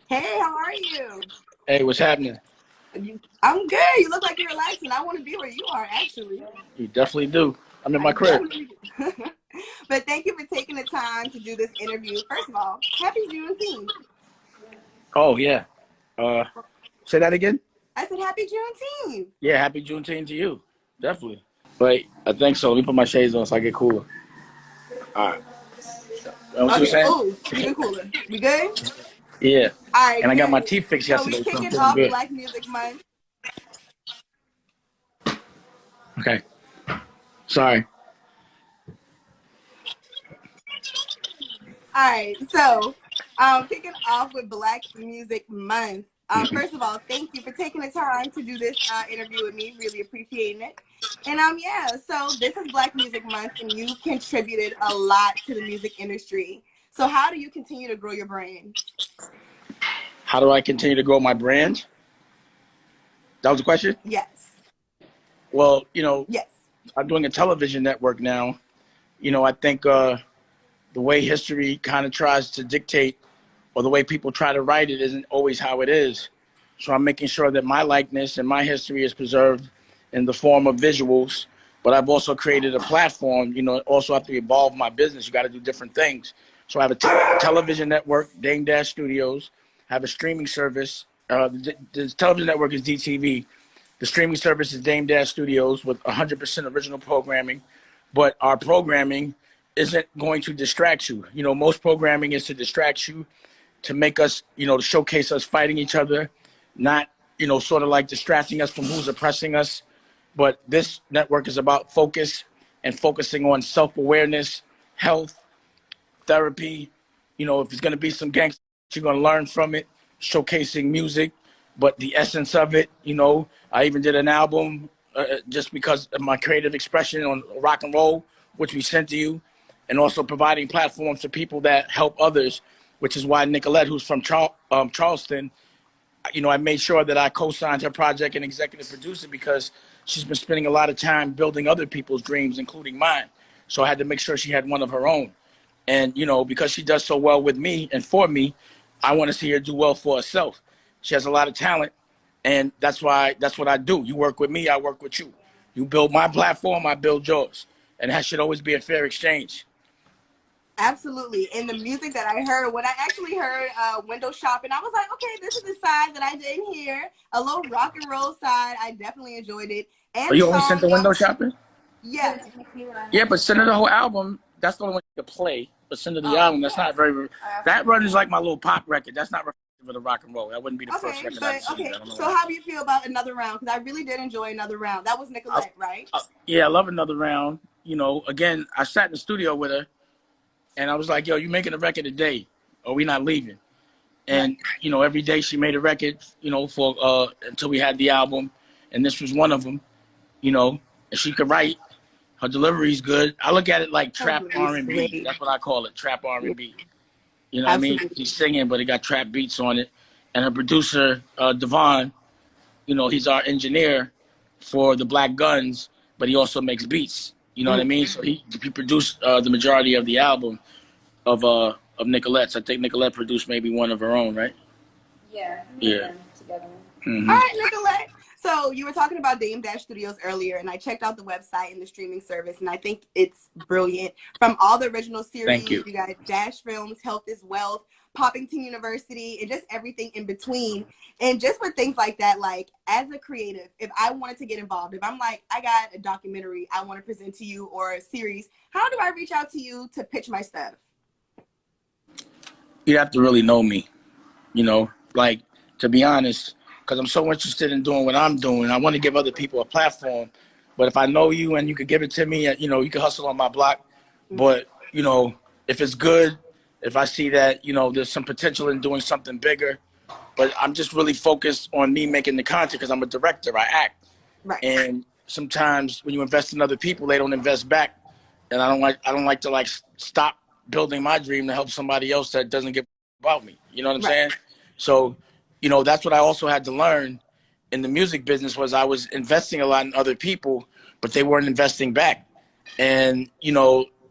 Hey, how are you? Hey, what's happening? I'm good. You look like you're relaxing. I want to be where you are, actually. You definitely do. I'm in I my crib. definitely do. But thank you for taking the time to do this interview. First of all, happy Juneteenth. Oh yeah. Uh, say that again. I said happy Juneteenth. Yeah, happy Juneteenth to you. Definitely. But I think so. Let me put my shades on so I get cooler. All right. What you were Okay, saying? cool. Even cooler. We good? Yeah. All right, And I got my good. teeth fixed So we yesterday, so I'm kicking feeling off good. Black Music Month. Okay. Sorry. All right, so kicking off with Black Music Month. First of all, thank you for taking the time to do this interview with me. Really appreciating it. And yeah, so this is Black Music Month, and you've contributed a lot to the music industry. So how do you continue to grow your brand? How do I continue to grow my brand? That was the question? Yes. Well, Yes. I'm doing a television network now. I think the way history kind of tries to dictate or the way people try to write it isn't always how it is. So I'm making sure that my likeness and my history is preserved in the form of visuals. But I've also created a platform, also have to evolve my business. You got to do different things. So I have a television network, Dame Dash Studios. I have a streaming service. The television network is DTV. The streaming service is Dame Dash Studios with 100% original programming. But our programming isn't going to distract you. Most programming is to distract you, to make us, to showcase us fighting each other, not, sort of like distracting us from who's oppressing us. But this network is about focus and focusing on self-awareness, health, therapy. If it's going to be some gangster, you're going to learn from it, showcasing music, but the essence of it, I even did an album just because of my creative expression on rock and roll, which we sent to you, and also providing platforms for people that help others, which is why Nicolette, who's from Charleston, I made sure that I co-signed her project and executive producer because she's been spending a lot of time building other people's dreams, including mine. So I had to make sure she had one of her own. And, because she does so well with me and for me, I want to see her do well for herself. She has a lot of talent, and that's what I do. You work with me, I work with you. You build my platform, I build yours. And that should always be a fair exchange. Absolutely. And the music that I heard, when I actually heard Window Shopping, I was like, okay, this is the side that I didn't hear. A little rock and roll side. I definitely enjoyed it. Oh, And the you only sent song, the window shopping? yes. Yeah, but send her the whole album. That's the only one you can play. But send her the album. That's not very. That run is like my little pop record. That's not reflective of the rock and roll. That wouldn't be the first Okay, record I'd but sing. okay. I don't know So why. how do you feel about Another Round? Because I really did enjoy Another Round. That was Nicolette, right? Yeah, I love Another Round. Again, I sat in the studio with her, and I was like, "Yo, you making a record today, or we not leaving?" And every day she made a record, for until we had the album, and this was one of them. And she could write. Her delivery's good. I look at it like Her trap voice R&B. great. That's what I call it, trap Yeah, R&B. You know what I mean? absolutely. She's singing, but it got trap beats on it. And her producer, Devon, he's our engineer for the Black Guns, but he also makes beats. You know what I Mhm. mean? So he produced the majority of the album of Nicolette's. I think Nicolette produced maybe one of her own, right? Yeah, Yeah. together. All Mm-hmm. right, Nicolette. So you were talking about Dame Dash Studios earlier, and I checked out the website and the streaming service, and I think it's brilliant. From all the original Thank series, you. you got Dash Films, Health is Wealth, Poppington University, and just everything in between. And just with things like that, like as a creative, if I wanted to get involved, if I'm like, I got a documentary I want to present to you or a series, how do I reach out to you to pitch my stuff? You have to really know me, like, to be honest, because I'm so interested in doing what I'm doing. I want to give other people a platform. But if I know you and you could give it to me, you can hustle on my block. But, if it's good, if I see that, there's some potential in doing something bigger, but I'm just really focused on me making the content because I'm a director, I act. Right. And sometimes when you invest in other people, they don't invest back. And I don't like to like stop building my dream to help somebody else that doesn't give about me. You know what I'm Right. saying? So, that's what I also had to learn in the music business was I was investing a lot in other people, but they weren't investing back. And,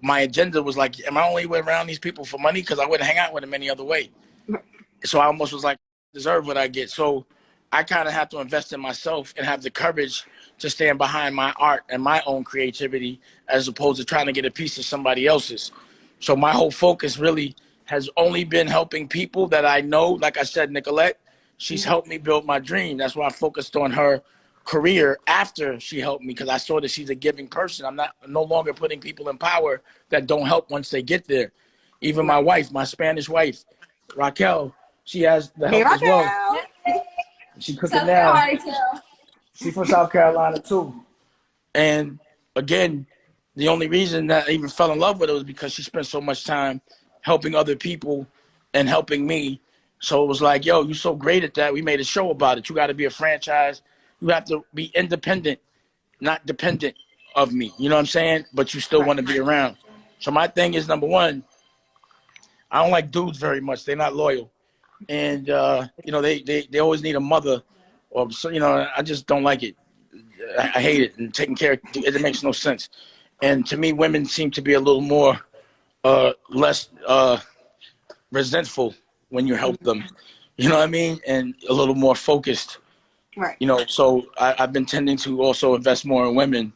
my agenda was like, am I only around these people for money? Because I wouldn't hang out with them any other way. So I almost was like, deserve what I get. So I kind of have to invest in myself and have the courage to stand behind my art and my own creativity as opposed to trying to get a piece of somebody else's. So my whole focus really has only been helping people that I know. Like I said, Nicolette, she's helped me build my dream. That's why I focused on her career after she helped me, because I saw that she's a giving person. I'm no longer putting people in power that don't help once they get there. Even my wife, my Spanish wife, Raquel, she has the Hey, help as well. Raquel. She cooking now. She's from South Carolina too. And again, the only reason that I even fell in love with her was because she spent so much time helping other people and helping me. So it was like, yo, you're so great at that. We made a show about it. You got to be a franchise. You have to be independent, not dependent of me. You know what I'm saying? But you still want to be around. So my thing is, number one, I don't like dudes very much. They're not loyal. And, you know, they always need a mother. Or, so, you know, I just don't like it. I hate it. And taking care of it makes no sense. And to me, women seem to be a little more less resentful when you help them. You know what I mean? And a little more focused. Right. You know, so I've been tending to also invest more in women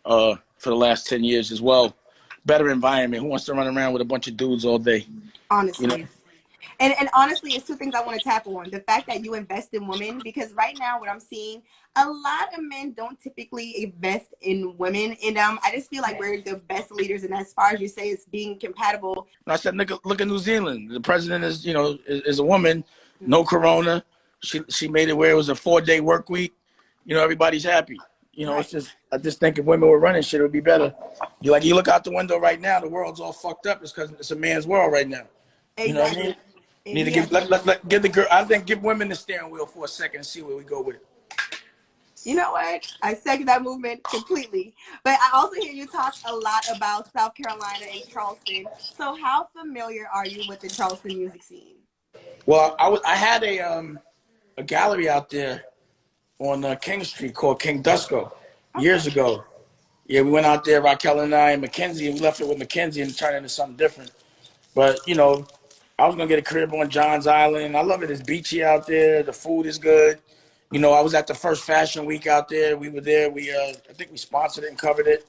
for the last 10 years as well. Better environment. Who wants to run around with a bunch of dudes all day? Honestly. You know? And honestly, it's two things I want to tap on. The fact that you invest in women, because right now what I'm seeing, a lot of men don't typically invest in women. And I just feel like we're the best leaders. And as far as you say, it's being compatible. I said, look at New Zealand. The president is, you know, is a woman, no corona. She made it where it was a 4-day work week. You know, everybody's happy. You know, it's just, I just think if women were running shit, it would be better. You look out the window right now, the world's all fucked up. It's because it's a man's world right now. You know what I mean? Need to give the girl. I think give women the steering wheel for a second and see where we go with it. You know what? I second that movement completely. But I also hear you talk a lot about South Carolina and Charleston. So how familiar are you with the Charleston music scene? Well, I had a gallery out there on King Street called King Dusko years ago. Yeah, we went out there, Raquel and I and Mackenzie, and we left it with Mackenzie and turned it into something different. But, you know, I was going to get a crib on Johns Island. I love it. It's beachy out there. The food is good. You know, I was at the first fashion week out there. We were there. I think we sponsored it and covered it.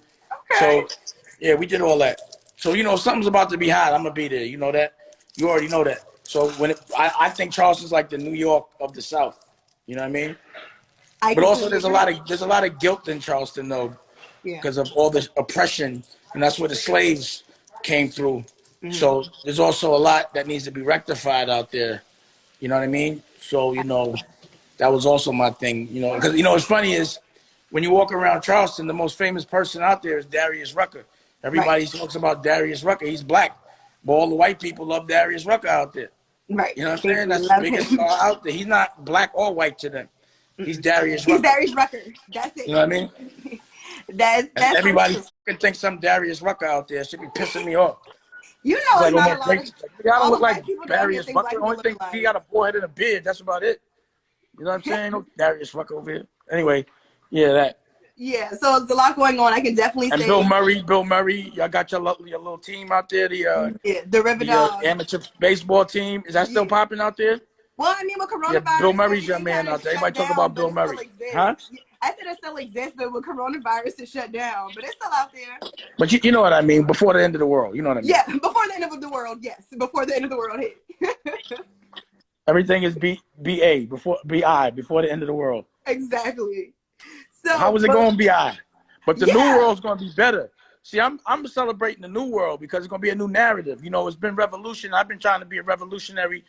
Okay. So, yeah, we did all that. So, you know, if something's about to be hot, I'm going to be there. You know that? You already know that. So, I think Charleston's like the New York of the South. You know what I mean? But also there's a lot of guilt in Charleston, though, because of all the oppression. And that's where the slaves came through. So there's also a lot that needs to be rectified out there. You know what I mean? So, you know, that was also my thing, you know, because, you know, what's funny is when you walk around Charleston, the most famous person out there is Darius Rucker. Everybody talks about Darius Rucker. He's black. But all the white people love Darius Rucker out there. Right. You know what I'm saying? That's the biggest star out there. He's not black or white to them. He's Darius Rucker. He's Darius Rucker. That's it. You know what I mean? that's everybody fucking thinks I'm Darius Rucker out there. Should be pissing me off. You know, it's not a lot of, I don't look like Darius Rucker. The only thing, he got a forehead and a beard. That's about it. You know what I'm saying? No Darius Rucker over here. Anyway, yeah, that. Yeah, so there's a lot going on. I can definitely say. And Bill Murray, y'all got your little team out there. The River Dogs. Amateur baseball team. Is that still popping out there? Well, I mean, with coronavirus. Yeah, Bill Murray's your man out there. Everybody talk about Bill Murray. Huh? I said it still exists, but with coronavirus, it's shut down. But it's still out there. But you know what I mean? Before the end of the world. You know what I mean? Yeah, before the end of the world, yes. Before the end of the world hit. Everything is BA, before the end of the world. Exactly. So how is it going BI? But the new world's going to be better. See, I'm celebrating the new world because it's going to be a new narrative. You know, it's been revolution. I've been trying to be a revolutionary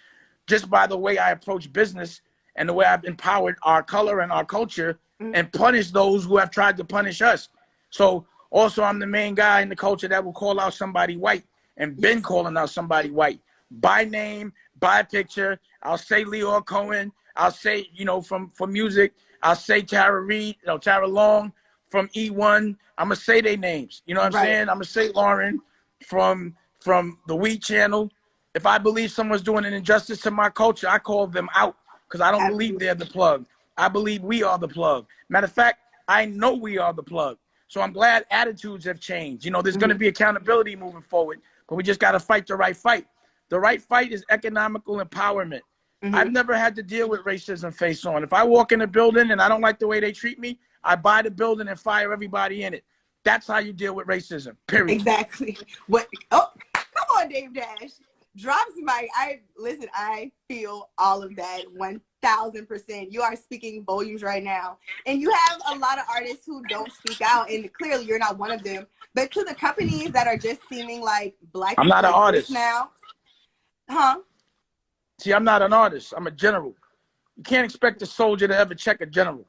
just by the way I approach business and the way I've empowered our color and our culture and punish those who have tried to punish us. So also I'm the main guy in the culture that will call out somebody white and been calling out somebody white by name, by picture. I'll say Leor Cohen. I'll say, you know, from music, I'll say Tara Reid, you know, Tara Long from E1. I'm going to say their names. You know what I'm saying? I'm going to say Lauren from the Weed Channel. If I believe someone's doing an injustice to my culture, I call them out because I don't believe they're the plug. I believe we are the plug. Matter of fact, I know we are the plug. So I'm glad attitudes have changed. You know, there's going to be accountability moving forward, but we just got to fight the right fight. The right fight is economical empowerment. I've never had to deal with racism face on. If I walk in a building and I don't like the way they treat me, I buy the building and fire everybody in it. That's how you deal with racism, period. Exactly. What? Oh, come on, Dave Dash. Drop somebody. Listen, I feel all of that 1000%. You are speaking volumes right now. And you have a lot of artists who don't speak out, and clearly you're not one of them. But to the companies that are just seeming like black I'm not an artist now. Huh? See, I'm not an artist. I'm a general. You can't expect a soldier to ever check a general.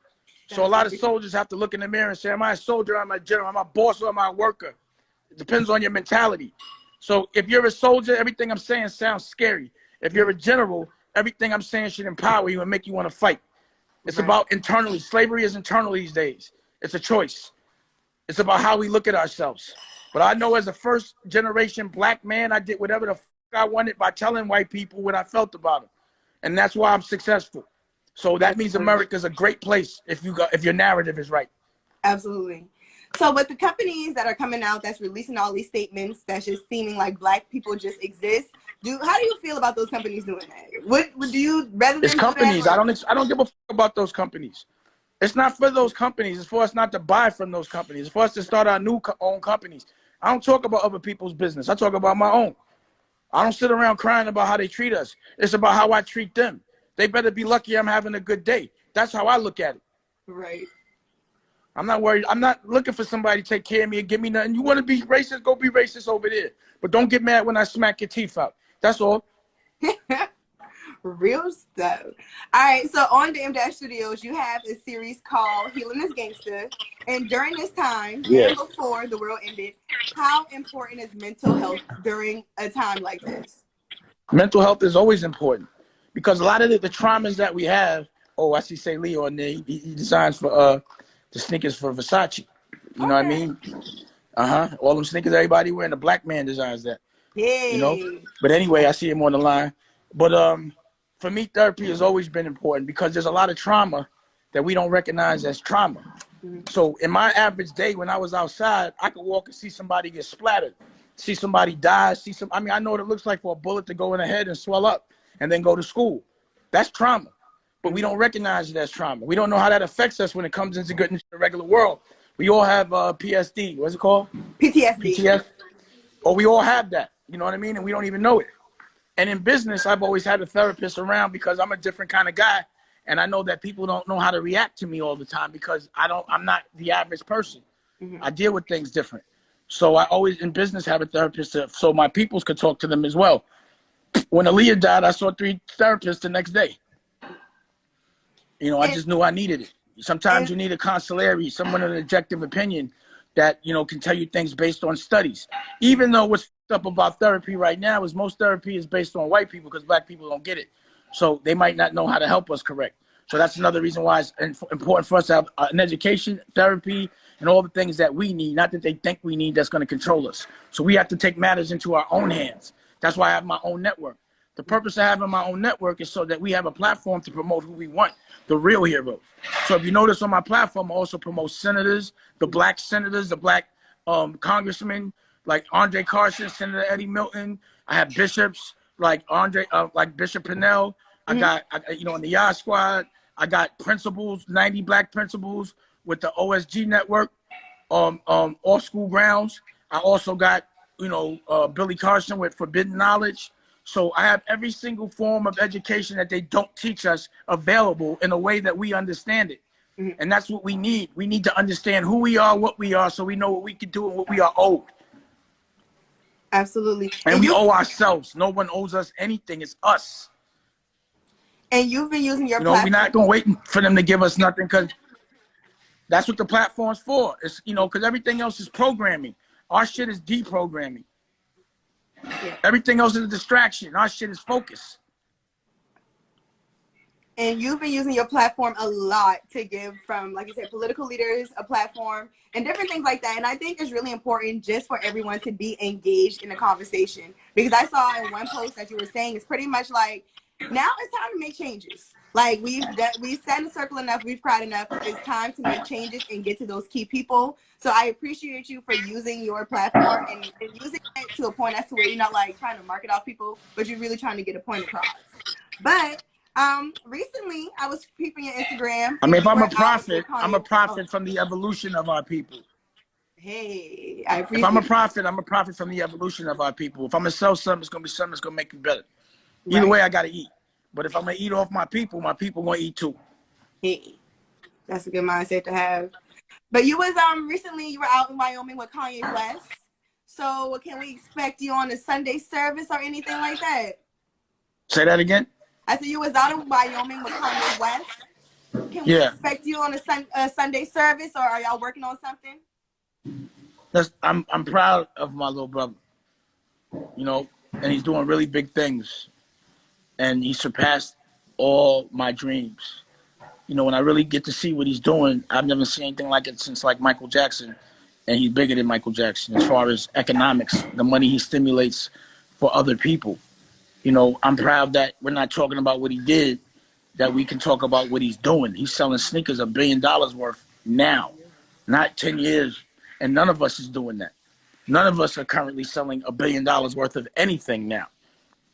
So a lot of soldiers have to look in the mirror and say, am I a soldier, am I a general, am I a boss, or am I a worker? It depends on your mentality. So if you're a soldier, everything I'm saying sounds scary. If you're a general, everything I'm saying should empower you and make you want to fight. It's about internally. Slavery is internal these days. It's a choice. It's about how we look at ourselves. But I know as a first generation black man, I did whatever the fuck I wanted by telling white people what I felt about them. And that's why I'm successful. So that means America's a great place if your narrative is right. Absolutely. So with the companies that are coming out that's releasing all these statements that's just seeming like black people just exist, how do you feel about those companies doing that? What do you rather than it's companies? I don't give a fuck about those companies. It's not for those companies. It's for us not to buy from those companies. It's for us to start our own companies. I don't talk about other people's business. I talk about my own. I don't sit around crying about how they treat us. It's about how I treat them. They better be lucky I'm having a good day. That's how I look at it. Right. I'm not worried. I'm not looking for somebody to take care of me and give me nothing. You want to be racist? Go be racist over there. But don't get mad when I smack your teeth out. That's all. Real stuff. All right. So on the M-Dash Studios, you have a series called Healing is Gangsta. And during this time, and before the world ended, how important is mental health during a time like this? Mental health is always important because a lot of the traumas that we have. Oh, I see Say Lee on there. He designs for the sneakers for Versace. You know what I mean? All them sneakers everybody wearing, the black man designs that. Yeah. You know? But anyway, I see him on the line. But for me, therapy has always been important because there's a lot of trauma that we don't recognize as trauma. So in my average day when I was outside, I could walk and see somebody get splattered, see somebody die, I know what it looks like for a bullet to go in the head and swell up and then go to school. That's trauma. But we don't recognize it as trauma. We don't know how that affects us when it comes into the regular world. We all have PSD. What's it called? PTSD. PTSD. Or we all have that. You know what I mean? And we don't even know it. And in business, I've always had a therapist around because I'm a different kind of guy. And I know that people don't know how to react to me all the time because I'm not the average person. I deal with things different. So I always, in business, have a therapist so my peoples could talk to them as well. When Aaliyah died, I saw 3 therapists the next day. You know, I just knew I needed it. Sometimes you need a consigliere, someone with an objective opinion that, you know, can tell you things based on studies. Even though what's up about therapy right now is most therapy is based on white people because black people don't get it. So they might not know how to help us correct. So that's another reason why it's important for us to have an education, therapy, and all the things that we need, not that they think we need that's going to control us. So we have to take matters into our own hands. That's why I have my own network. The purpose of having my own network is so that we have a platform to promote who we want, the real heroes. So if you notice on my platform, I also promote senators, the black congressmen, like Andre Carson, Senator Eddie Milton. I have bishops like Bishop Pennell. I got, in the Yard Squad, I got principals, 90 black principals with the OSG network, off school grounds. I also got, Billy Carson with Forbidden Knowledge. So I have every single form of education that they don't teach us available in a way that we understand it. And that's what we need. We need to understand who we are, what we are, so we know what we can do and what we are owed. Absolutely. And we owe ourselves. No one owes us anything. It's us. And you've been using your platform. We're not going to wait for them to give us nothing because that's what the platform's for. It's, because everything else is programming. Our shit is deprogramming. Yeah. Everything else is a distraction. Our shit is focus. And you've been using your platform a lot to give from, like you said, political leaders a platform and different things like that. And I think it's really important just for everyone to be engaged in the conversation. Because I saw in one post that you were saying it's pretty much like, now it's time to make changes. Like we've sat in a circle enough, we've cried enough. It's time to make changes and get to those key people. So I appreciate you for using your platform and using it to a point as to where you're not like trying to market off people, but you're really trying to get a point across. But Recently I was peeping your Instagram I and mean, if you I'm were a out with prophet, I'm a Kanye. Oh, prophet from the evolution of our people. hey, I If I'm a appreciate it. prophet, I'm a prophet from the evolution of our people. If I'm gonna sell something, it's gonna be something that's gonna make you better. Either Right. way, I gotta eat. But if I'm gonna eat off my people gonna eat too. Hey, that's a good mindset to have. But you was recently you were out in Wyoming with Kanye West. So can we expect you on a Sunday service or anything like that? Say that again. I said you was out in Wyoming with Kanye West. Can we Yeah, expect you on a Sunday service, or are y'all working on something? I'm proud of my little brother. You know, and he's doing really big things, and he surpassed all my dreams. You know, when I really get to see what he's doing, I've never seen anything like it since like Michael Jackson, and he's bigger than Michael Jackson as far as economics, the money he stimulates for other people. You know, I'm proud that we're not talking about what he did, that we can talk about what he's doing. He's selling sneakers $1 billion worth now, not 10 years, and none of us is doing that. None of us are currently selling $1 billion worth of anything now,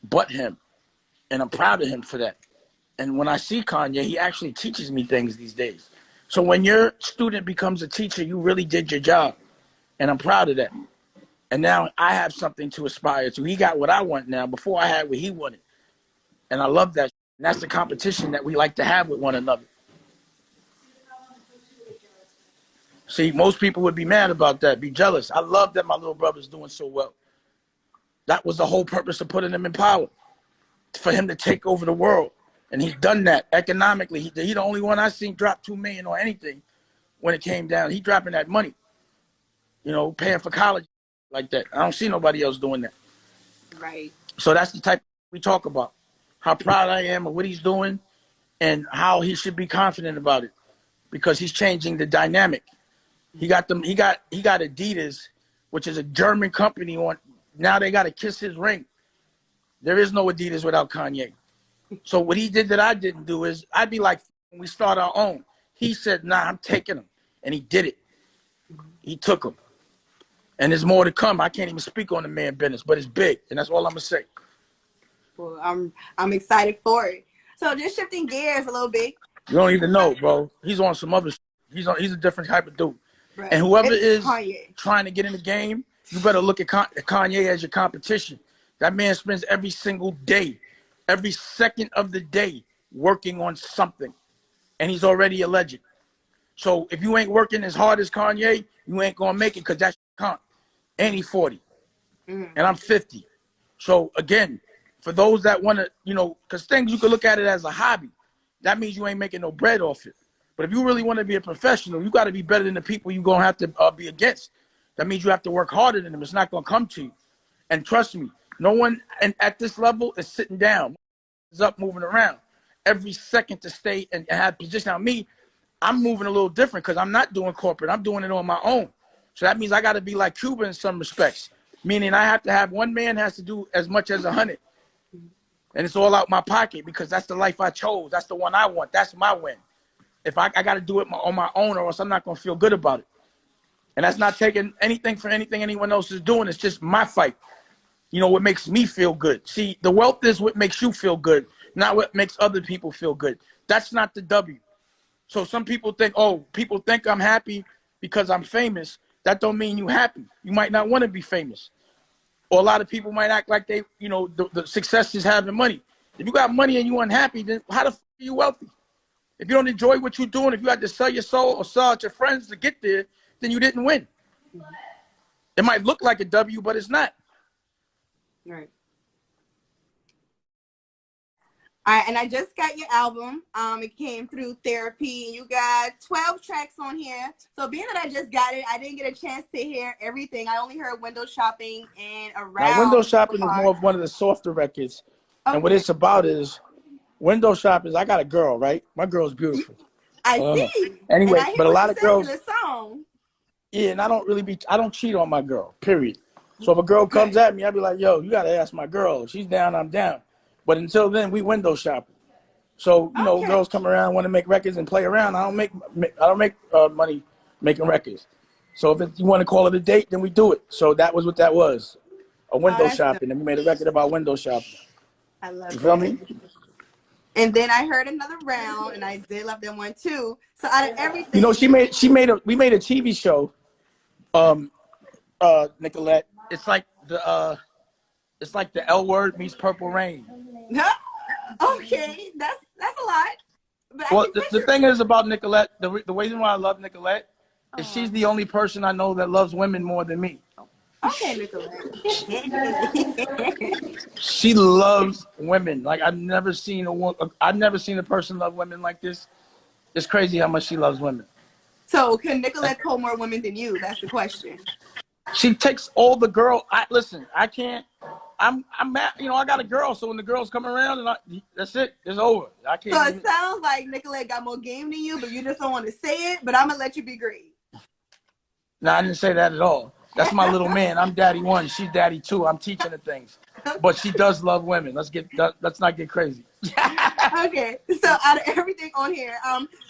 but him, and I'm proud of him for that. And when I see Kanye, he actually teaches me things these days. So when your student becomes a teacher, you really did your job. And I'm proud of that. And now I have something to aspire to. He got what I want now. Before I had what he wanted. And I love that. And that's the competition that we like to have with one another. See, most people would be mad about that, be jealous. I love that my little brother's doing so well. That was the whole purpose of putting him in power, for him to take over the world. And he's done that economically. He the only one I seen drop $2 million or anything when it came down. He dropping that money, you know, paying for college like that. I don't see nobody else doing that. Right. So that's the type we talk about. How proud I am of what he's doing and how he should be confident about it, because he's changing the dynamic. He got them. He got Adidas, which is a German company. On now they got to kiss his ring. There is no Adidas without Kanye. So what he did that I didn't do is I'd be like, when we start our own. He said, "Nah, I'm taking them," and he did it. He took them, and there's more to come. I can't even speak on the man business, but it's big, and that's all I'm gonna say. Well, I'm excited for it. So just shifting gears a little bit. You don't even know, bro. He's on some other. He's a different type of dude. Bro, And whoever it's is Kanye. trying to get in the game, you better look at Kanye as your competition. That man spends every single day, every second of the day working on something. And he's already a legend. So if you ain't working as hard as Kanye, you ain't going to make it, because that's comp. And he's 40. And I'm 50. So again, for those that want to, you know, because things you could look at it as a hobby. That means you ain't making no bread off it. But if you really want to be a professional, you got to be better than the people you're going to have to be against. That means you have to work harder than them. It's not going to come to you. And trust me, no one at this level is sitting down. Is up, moving around every second to stay and have position. Now me, I'm moving a little different because I'm not doing corporate. I'm doing it on my own. So that means I got to be like Cuba in some respects, meaning I have to have one man has to do as much as 100. And it's all out my pocket because that's the life I chose. That's the one I want. That's my win. If I got to do it on my own, or else I'm not going to feel good about it. And that's not taking anything for anything anyone else is doing. It's just my fight. You know, what makes me feel good. See, the wealth is what makes you feel good, not what makes other people feel good. That's not the W. So some people think, oh, people think I'm happy because I'm famous. That don't mean you happy. You might not want to be famous. Or a lot of people might act like they, you know, the success is having money. If you got money and you unhappy, then how the f are you wealthy? If you don't enjoy what you're doing, if you had to sell your soul or sell out your friends to get there, then you didn't win. It might look like a W, but it's not. Right. All right, and I just got your album. It came through Therapy, and you got 12 tracks on here. So being that I just got it, I didn't get a chance to hear everything. I only heard Window Shopping and Now, Window Around so Shopping is far. more of one of the softer records. And what Okay. it's about is Window Shopping is I got a girl, right? My girl's beautiful. I see. And Anyway, I hear but a what lot you of say in girls, the song. yeah, and I don't cheat on my girl, period. So if a girl comes Good. at me, I'd be like, yo, you got to ask my girl. If she's down, I'm down. But until then, we window shopping. So, you know, Okay. girls come around, want to make records and play around. I don't make money making records. So if you want to call it a date, then we do it. So that was what that was, a Oh, window that's dope. shopping. And we made a record about window shopping. I You love feel that. me? And then I heard another round, and I did love them one too. So out of You know, everything, we made a TV show, Nicolette. It's like the L Word meets Purple Rain. okay, that's a lot, but I Well, can the picture thing it. is about Nicolette, the reason why I love Nicolette is she's Oh, the only person I know that loves women more than me. okay, Nicolette. She loves women. Like I've never seen a person love women like this. It's crazy how much she loves women. So can Nicolette pull more women than you? That's the question. She takes all the girl. Listen. I can't. I'm mad. You know, I got a girl, so when the girls come around, that's it. It's over. I So can't it even. sounds like Nicolette got more game than you, but you just don't want to say it. But I'm gonna let you be great. No, I didn't say that at all. That's my little man. I'm daddy one. She's daddy two. I'm teaching her things, but she does love women. Let's not get crazy. Okay, so out of everything on here,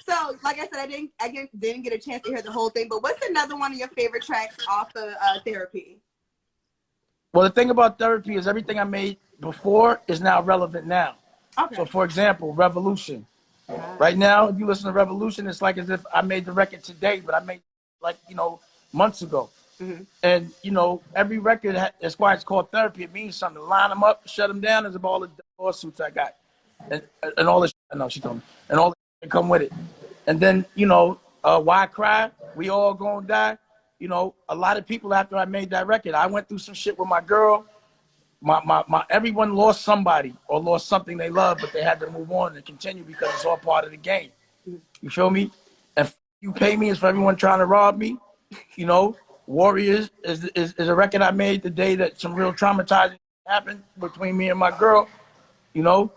so like I said, didn't get a chance to hear the whole thing. But what's another one of your favorite tracks off of Therapy? Well, the thing about therapy is everything I made before is now relevant now. So, Okay. for example, Revolution. Ah. Right now, if you listen to Revolution, it's like as if I made the record today, but I made like months ago. Mm-hmm. And every record that's why it's called therapy. It means something. Line them up, shut them down. Is about all the lawsuits I got, and all the I know she told me, and all the that come with it. And then why cry? We all gonna die. A lot of people after I made that record, I went through some shit with my girl. My everyone lost somebody or lost something they love, but they had to move on and continue because it's all part of the game. You feel me? And you pay me is for everyone trying to rob me. Warriors is a record I made the day that some real traumatizing happened between me and my girl. You know,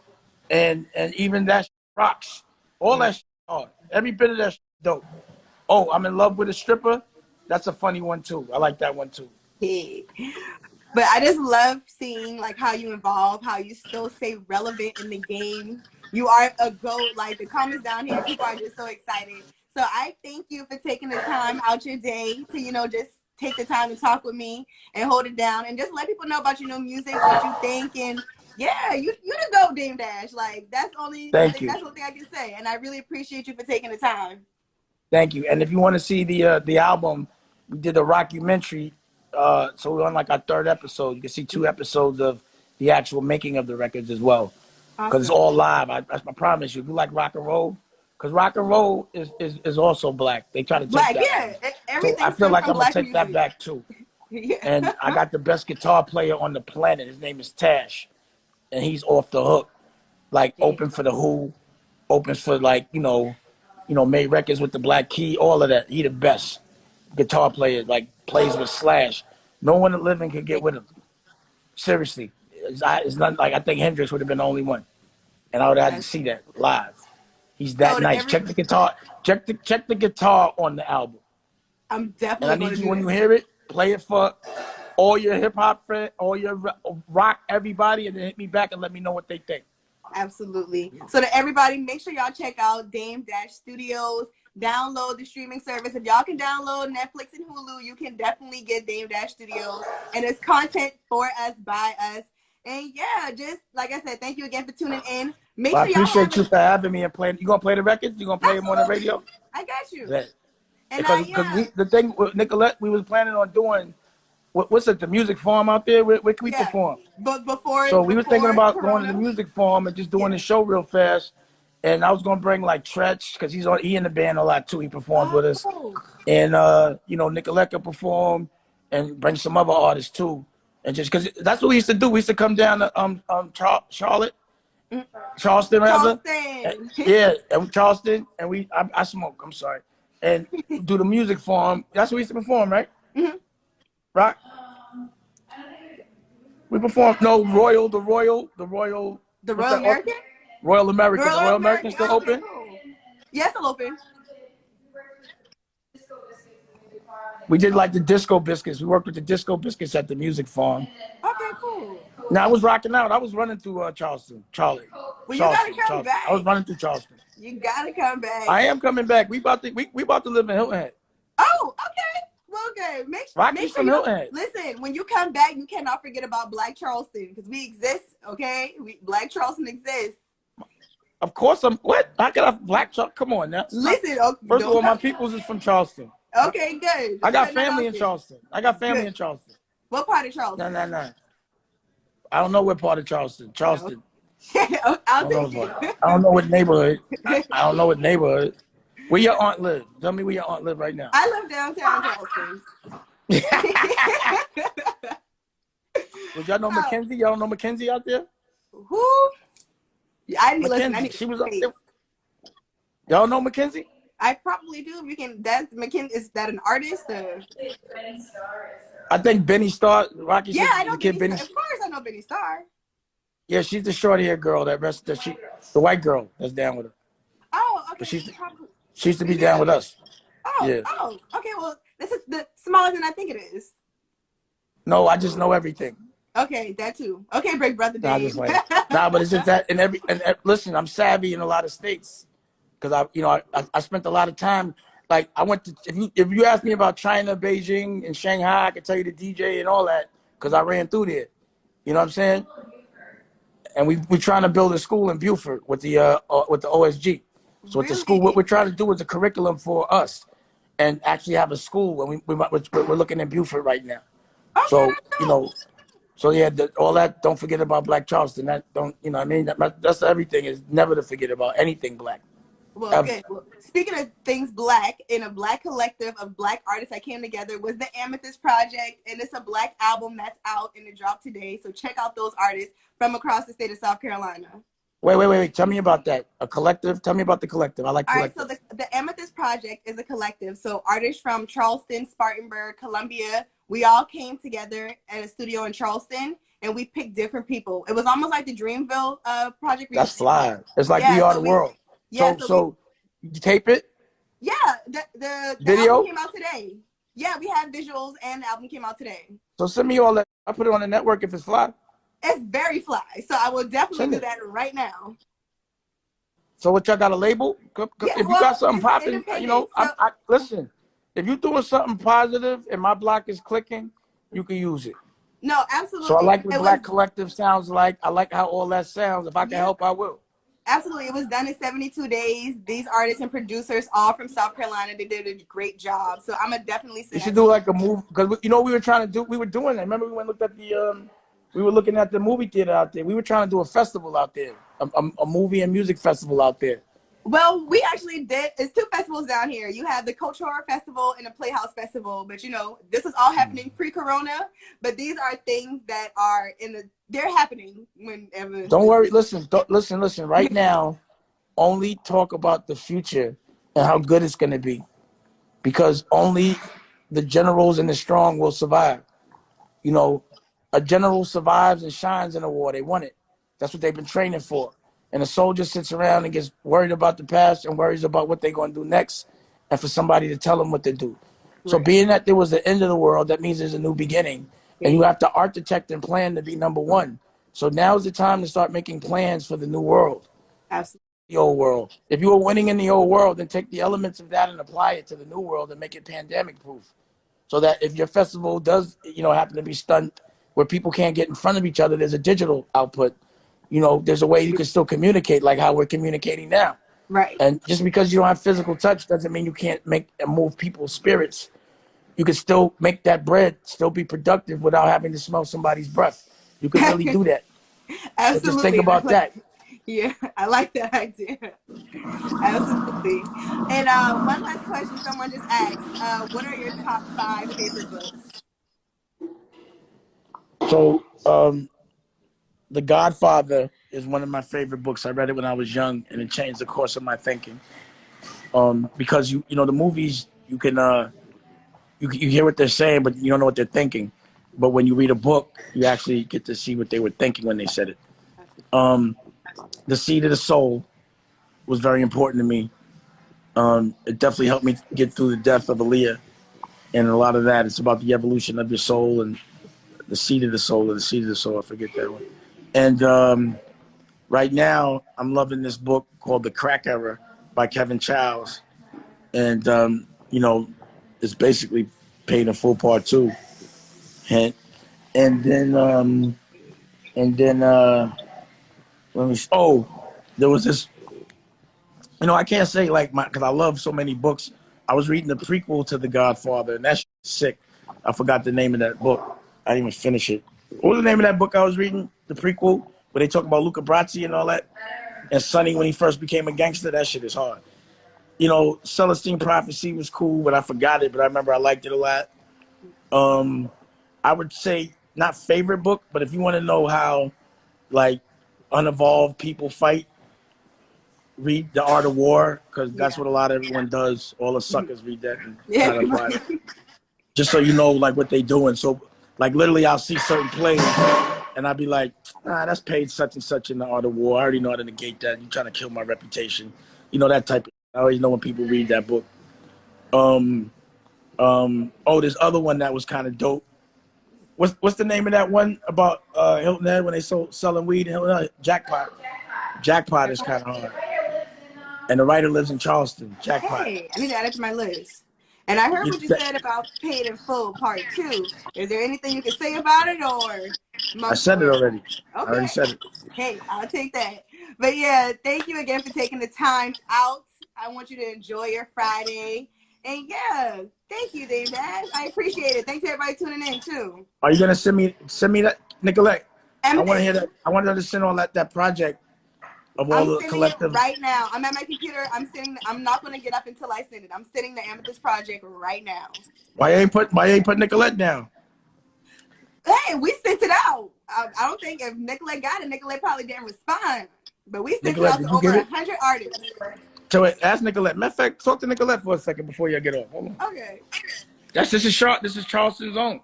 and even that rocks. All that shit hard. Every bit of that shit dope. Oh, I'm in love with a stripper. That's a funny one too. I like that one too. Yeah. But I just love seeing like how you evolve, how you still stay relevant in the game. You are a GOAT. Like the comments down here, people are just so excited. So I thank you for taking the time out your day to, just take the time to talk with me and hold it down and just let people know about your new music, what you think, and yeah, you the GOAT, Dame Dash. Like that's Thank you. the only thing I can say. And I really appreciate you for taking the time. Thank you. And if you want to see the album, we did a rockumentary. So we're on like our third episode. You can see 2 episodes of the actual making of the records as well, because it's Awesome. all live. I promise you. If you like rock and roll, because rock and roll is also black. They try to take Black, that from yeah. me. So I Everything feel stems like from I'm gonna black take that music. back too. Yeah. And I got the best guitar player on the planet. His name is Tash, and he's off the hook. Like Yeah. open for the Who, opens for like made records with the Black Key, all of that. He the best guitar player. Like plays with Slash. No one living could get with him. Seriously, it's not like I think Hendrix would have been the only one, and I would have had to That's see that live. He's so that to nice. Check the guitar. Check the guitar on the album. I'm And I definitely going need to you do when that. you hear it, play it for all your hip hop friends, all your rock everybody, and then hit me back and let me know what they think. Absolutely. So to everybody, make sure y'all check out Dame Dash Studios. Download the streaming service. If y'all can download Netflix and Hulu, you can definitely get Dame Dash Studios. And it's content for us, by us. And yeah, just like I said, thank you again for tuning in. Make Well, I sure y'all have appreciate you it. for having me and playing. You gonna play the records? You gonna play them on the radio? Absolutely. I got you. That And because yeah, the thing with Nicolette, we was planning on doing what's it, the music farm out there? Where can we yeah. perform? But before So we were thinking before about going to the Corona, music farm and just doing yeah. the show real fast. And I was gonna bring like Tretch because he in the band a lot too. He performs with us, Oh, and Nicolette could perform and bring some other artists too. And just because that's what we used to do, we used to come down to Charlotte, Charleston rather, Charleston. yeah, and Charleston, and I smoke. I'm sorry, and do the music farm. That's what we used to perform, right? Mhm. Right. We performed the Royal. The What's Royal that? American? Royal American. The Royal Royal American American. still Okay, open? cool. Yes, still open. We did like the Disco Biscuits. We worked with the Disco Biscuits at the music farm. Okay, cool. Now I was rocking out. I was running through Well, you gotta come Charleston. I was back. running through Charleston. You gotta come back. I am coming back. We about to live in Hilton Head. Oh, okay. Well, okay. Make Rocky's sure from you Hilton Head. listen when you come back. You cannot forget about Black Charleston because we exist. Okay, Black Charleston exists. Of course I'm. What? How can I black Charleston? Come on now. Listen, First of don't all, my come. peoples is from Charleston. Okay, good. I Just got putting that family out in there. Charleston. I got family Good. in Charleston. What part of No, Charleston? no, no. I don't know what part of Charleston. No. Charleston. I I'll don't know take what. it. I don't know what neighborhood. I don't know what neighborhood. Where your aunt live? Tell me where your aunt live right now. I live downtown Charleston. Well, y'all know Mackenzie? Y'all don't know Mackenzie out there? Who? I need to listen. I Mackenzie. need She to was up face. there. Y'all know Mackenzie? I probably do. If you can, that's McKin. Is that an artist? I think Benny Starr. Rocky Yeah, said I know the kid Benny Benny. Star. Of course, I know Benny Star. Yeah, she's the short-haired girl. The white girl that's down with her. Oh, okay. But she Probably. used to be down with us. Yeah. Oh, okay. Well, this is the smaller than I think it is. No, I just know everything. Okay, that too. Okay, Big Brother Nah, Dave. just like nah, but it's just that listen, I'm savvy in a lot of states because I spent a lot of time. Like I went to if you ask me about China, Beijing, and Shanghai, I can tell you the DJ and all that because I ran through there. You know what I'm saying? And we're trying to build a school in Beaufort with the OSG. So with the school, what we're trying to do is a curriculum for us, and actually have a school. And we're looking in Beaufort right now. Okay, So so yeah, all that. Don't forget about Black Charleston. That don't I mean that's everything. Is never to forget about anything Black. Well, good. Well, speaking of things Black, in a Black collective of Black artists that came together was the Amethyst Project, and it's a Black album that's out and it dropped today. So check out those artists from across the state of South Carolina. Wait. Tell me about that. A collective. Tell me about the collective. I like collectives. All right, so the Amethyst Project is a collective. So artists from Charleston, Spartanburg, Columbia, we all came together at a studio in Charleston, and we picked different people. It was almost like the Dreamville project. That's fly. It's like We Are the World. Yeah, so you tape it? Yeah, the video album came out today. Yeah, we have visuals, and the album came out today. So send me all that. I'll put it on the network if it's fly. It's very fly. So I will definitely do that right now. So what y'all got a label? If you got something popping, listen. If you're doing something positive and my block is clicking, you can use it. No, absolutely. So I like what Black Collective sounds like. I like how all that sounds. If I can help, I will. Absolutely. It was done in 72 days. These artists and producers, all from South Carolina, they did a great job. So I'm going to definitely say you should do like a movie. Because, we were trying to do, we were doing that. Remember we went and looked at we were looking at the movie theater out there. We were trying to do a festival out there, a movie and music festival out there. Well, we actually did. It's two festivals down here. You have the Culture Horror Festival and the Playhouse Festival. But, this is all happening pre-corona. But these are things that are they're happening whenever. Don't worry. Listen. Right now, only talk about the future and how good it's going to be. Because only the generals and the strong will survive. A general survives and shines in a war. They want it. That's what they've been training for. And a soldier sits around and gets worried about the past and worries about what they're going to do next and for somebody to tell them what to do. Right. So being that there was the end of the world, that means there's a new beginning. And you have to architect and plan to be number one. So now's the time to start making plans for the new world. Absolutely. The old world. If you were winning in the old world, then take the elements of that and apply it to the new world and make it pandemic proof. So that if your festival does, happen to be stunt where people can't get in front of each other, there's a digital output. There's a way you can still communicate like how we're communicating now. Right. And just because you don't have physical touch doesn't mean you can't make and move people's spirits. You can still make that bread, still be productive without having to smell somebody's breath. You can really do that. Absolutely. So just think about that. Yeah, I like that idea. Absolutely. And one last question someone just asked, what are your top 5 favorite books? So, The Godfather is one of my favorite books. I read it when I was young, and it changed the course of my thinking. Because the movies, you can you hear what they're saying, but you don't know what they're thinking. But when you read a book, you actually get to see what they were thinking when they said it. The Seed of the Soul was very important to me. It definitely helped me get through the death of Aaliyah, and a lot of that. It's about the evolution of your soul and the seed of the soul, or the seed of the soul. I forget that one. And right now, I'm loving this book called The Crack Era by Kevin Childs. And, it's basically paid in full part 2. And then let me, there was this You know, I can't say like because I love so many books. I was reading the prequel to The Godfather, and that's sick. I forgot the name of that book. I didn't even finish it. What was the name of that book I was reading? The prequel, where they talk about Luca Brasi and all that, and Sonny when he first became a gangster. That shit is hard. You know, Celestine Prophecy was cool, but I forgot it. But I remember I liked it a lot. I would say not favorite book, but if you want to know how like unevolved people fight, read The Art of War, because that's Yeah. what a lot of everyone does. All the suckers read that and Yeah, try to apply it. Just so you know like what they doing. So like literally I'll see certain plays and I'll be like, nah, that's paid such and such in The Art of War. I already know how to negate that. You're trying to kill my reputation. You know, that type of I always know when people read that book. Oh, this other one that was kind of dope. What's the name of that one about Hilton Head when they selling weed in Hilton Head? Jackpot. Jackpot is kind of hard. And the writer lives in Charleston. Jackpot. hey, I need to add it to my list. And I heard You, what you said about Paid in Full Part 2. Is there anything you can say about it, or I mum's the said it word? already. I already Okay. said it. Hey, I'll take that. But yeah, thank you again for taking the time out. I want you to enjoy your Friday. And yeah, thank you, Dame Dash. I appreciate it. Thanks everybody tuning in too. Are you gonna send me that, Nicolette? I want to hear Amethyst, that. I wanted her to send all that project of all I'm the sending it collective. right now. I'm at my computer. I'm not gonna get up until I send it. I'm sending the Amethyst project right now. Why you ain't put Nicolette down? Hey, we sent it out. I don't think if Nicolette got it, Nicolette probably didn't respond. But we sent it Nicolette, out to did you over get it? 100 artists. So ask Nicolette. Matter of fact, talk to Nicolette for a second before you get off. Hold on. Okay. This is Charleston's own.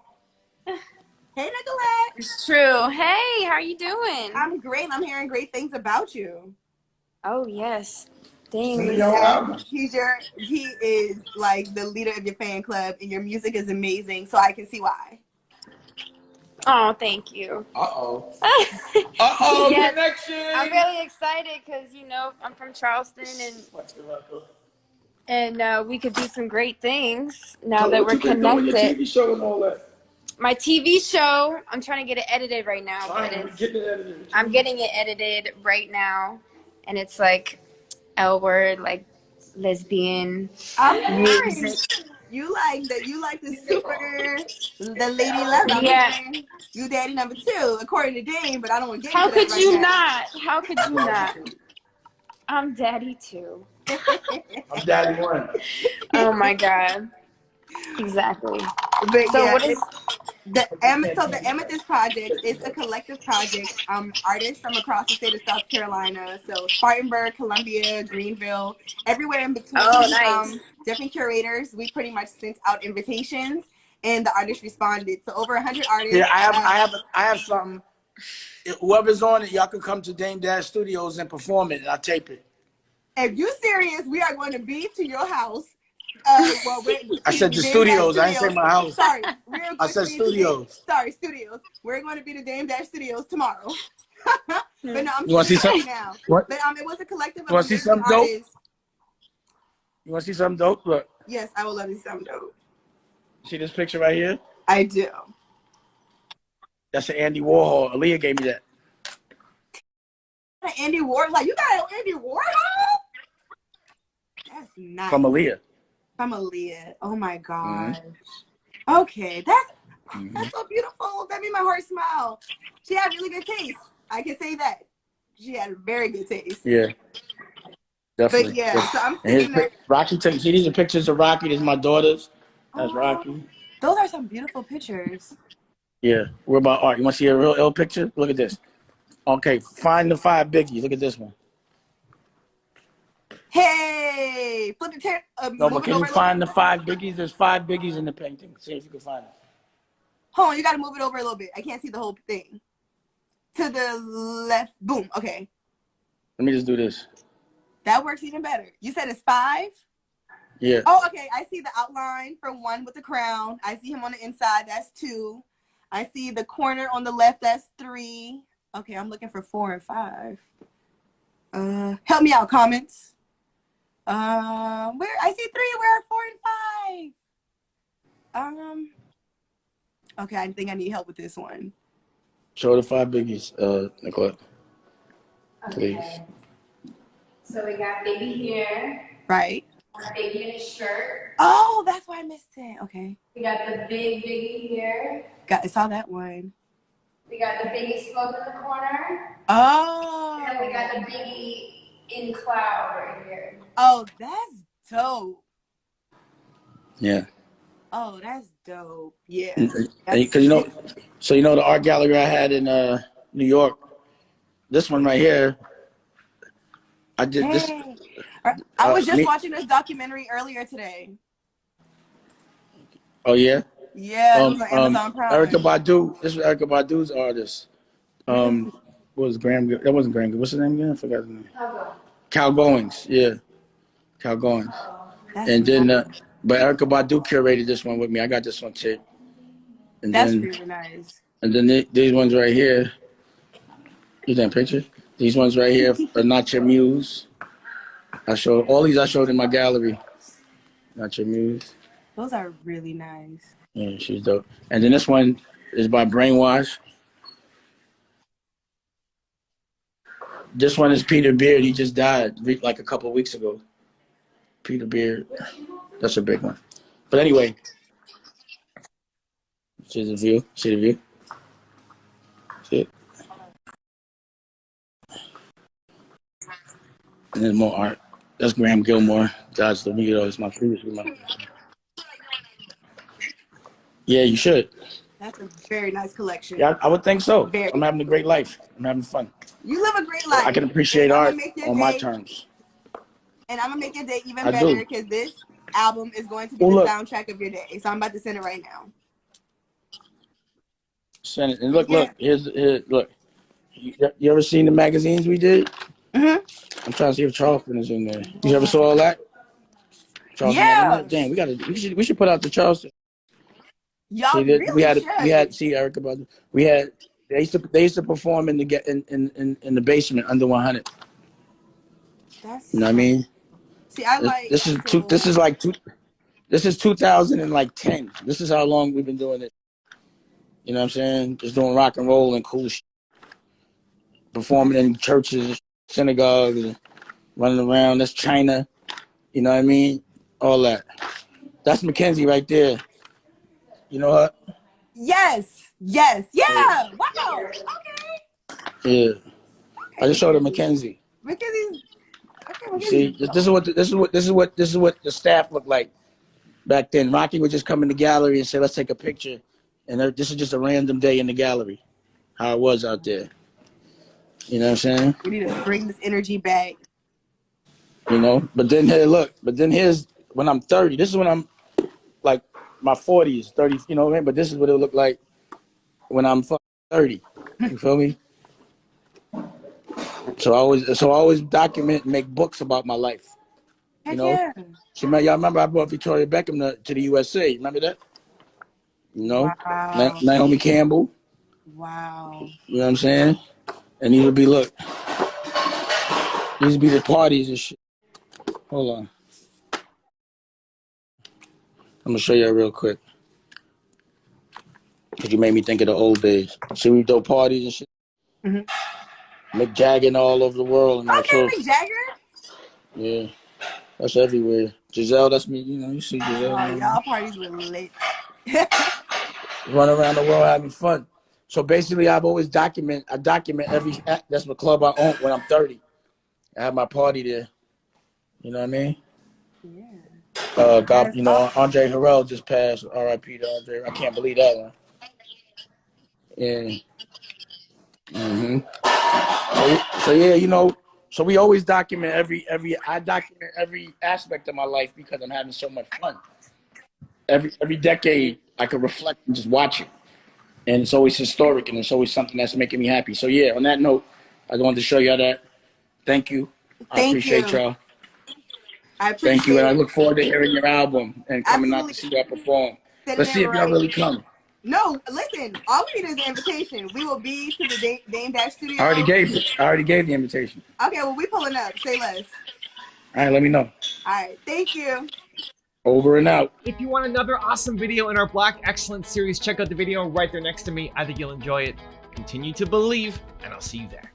Hey, Nicolette. It's true. Hey, how are you doing? I'm great. I'm hearing great things about you. Oh yes. Send me Dang. your Yes, album. he is like the leader of your fan club, and your music is amazing. So I can see why. Oh, thank you. Uh-oh. Uh-oh, Yes, connection. I'm really excited because I'm from Charleston and we could do some great things now So that what we're you been doing your connected. TV show and all that? My TV show, I'm trying to get it edited right now, but Fine, getting it edited. I'm getting it edited right now, and it's like L word, like lesbian I'm hearing music. you like the super the lady love. I'm Yeah. hearing you daddy number 2, according to Dame, but I don't want to get How into that could right you now. not? How could you not? I'm daddy too. I'm daddy one. Oh my god. Exactly. But So yeah, what is the Amethyst Project is a collective project. Artists from across the state of South Carolina, so Spartanburg, Columbia, Greenville, everywhere in between. Oh, nice. Different curators. We pretty much sent out invitations, and the artists responded. So over 100 Yeah, artists. I have something. Whoever's on it, y'all can come to Dame Dash Studios and perform it, and I'll tape it. If you're serious, we are going to be to your house. I said the studios. I didn't say my house. Sorry, we're going I said to be studios. studios. We're going to be to Dame Dash Studios tomorrow. But no, I'm You want to see serious something? right now. What? But it was a collective You of want to see amazing something dope? artists. You want to see something dope? Look. Yes, I would love to see something dope. See this picture right here? I do. That's an Andy Warhol. Aaliyah gave me that. Andy Warhol, like you got an Andy Warhol? That's nice. From Aaliyah. From Aaliyah. Oh my gosh. Mm-hmm. Okay, that's so beautiful. That made my heart smile. She had really good taste. I can say that. She had very good taste. Yeah. Definitely. But yeah, so I'm and sitting there. Rocky took, see, these are pictures of Rocky. These are my daughters. That's Rocky. Those are some beautiful pictures. Yeah. We're about art. You want to see a real ill picture? Look at this. Okay, find the 5 biggies. Look at this one. Hey, flip the tape. No, but can you find the 5 biggies? There's 5 biggies in the painting. See if you can find it. Hold on, you got to move it over a little bit. I can't see the whole thing. To the left. Boom. Okay. Let me just do this. That works even better. You said it's 5? Yeah. Oh, okay. I see the outline for 1 with the crown. I see him on the inside. That's 2. I see the corner on the left. That's 3. Okay, I'm looking for 4 and 5. Help me out, comments. Where I see 3. Where are 4 and 5? Okay, I think I need help with this one. Show the 5 biggies, Nicolette. Please. So we got baby here. Right. Baby in his shirt. Oh, that's why I missed it. Okay. We got the big biggie here. I saw that one. We got the biggie smoke in the corner. Oh. And then we got the biggie in cloud right here. Oh, that's dope. Yeah. Oh, that's dope. Yeah. Because you know, so you know the art gallery I had in New York. This one right here. I did this. I was just watching this documentary earlier today. Oh yeah. Yeah, it was on Amazon Prime. Erykah Badu. This was Erykah Badu's artist. What was Graham? That wasn't Graham. What's his name again? I forgot his name. Cal Goings. Yeah, Cal Goings. And then, but Erykah Badu curated this one with me. I got this one too. And that's really nice. And then these ones right here. You that picture? These ones right here are Not Your Muse. I showed all these. I showed in my gallery. Not Your Muse. Those are really nice. Yeah, she's dope. And then this one is by Brainwash. This one is Peter Beard. He just died like a couple of weeks ago. Peter Beard. That's a big one. But anyway, see the view. See the view. See it. And then more art. That's Graham Gilmore. Dodge the Mito. It's my previous one. Yeah, you should. That's a very nice collection. Yeah, I would think so. I'm having a great life. I'm having fun. You live a great life. I can appreciate art on my terms. And I'm going to make your day even better because this album is going to be the soundtrack of your day. So I'm about to send it right now. Send it. And look, here's look. You ever seen the magazines we did? I'm trying to see if Charleston is in there. You ever saw all that? Charleston, yeah. Damn, we should put out the Charleston. Y'all really we had Erykah Badu. They used to perform in the basement under 100. That's you know what I mean? See, I like this is 2010. This is how long we've been doing it. You know what I'm saying? Just doing rock and roll and cool shit. Performing in churches, synagogues, and running around. That's China. You know what I mean? All that. That's Mackenzie right there. You know her? Yes. Yeah. Wow. Okay. Yeah. I just showed her Mackenzie. Mackenzie's. Okay, see, this is what the staff looked like back then. Rocky would just come in the gallery and say, "Let's take a picture," and this is just a random day in the gallery. How it was out there. You know what I'm saying? We need to bring this energy back. You know, but then here's when I'm 30. This is when I'm like my 40s, 30. You know what I mean? But this is what it looked like when I'm 30. You feel me? So I always document and make books about my life. You know? Yeah. So y'all remember I brought Victoria Beckham to the USA. Remember that? You know? Wow. Naomi Campbell. Wow. You know what I'm saying? And these would be the parties and shit. Hold on. I'm gonna show you real quick. Cause you made me think of the old days. See, we do parties and shit. Mick Jagger all over the world. And okay, Mick Jagger? Yeah. That's everywhere. Giselle, that's me. You know, you see Giselle. Oh, y'all parties were lit. Run around the world having fun. So basically, I document every, that's the club I own when I'm 30. I have my party there. You know what I mean? Yeah. God, you know, Andre Harrell just passed. R.I.P. to Andre. I can't believe that one. Yeah. So yeah, you know, so we always document I document every aspect of my life because I'm having so much fun. Every decade I could reflect and just watch it. And it's always historic and it's always something that's making me happy. So yeah, on that note, I wanted to show y'all that. Thank you. I appreciate y'all. Thank you, and I look forward to hearing your album and coming out to see y'all perform. Let's see if y'all really come. No, listen, all we need is an invitation. We will be to the Dame Dash studio. I already gave the invitation. Okay, well, we pulling up. Say less. All right, let me know. All right, thank you. Over and out. If you want another awesome video in our Black Excellence series, check out the video right there next to me. I think you'll enjoy it. Continue to believe, and I'll see you there.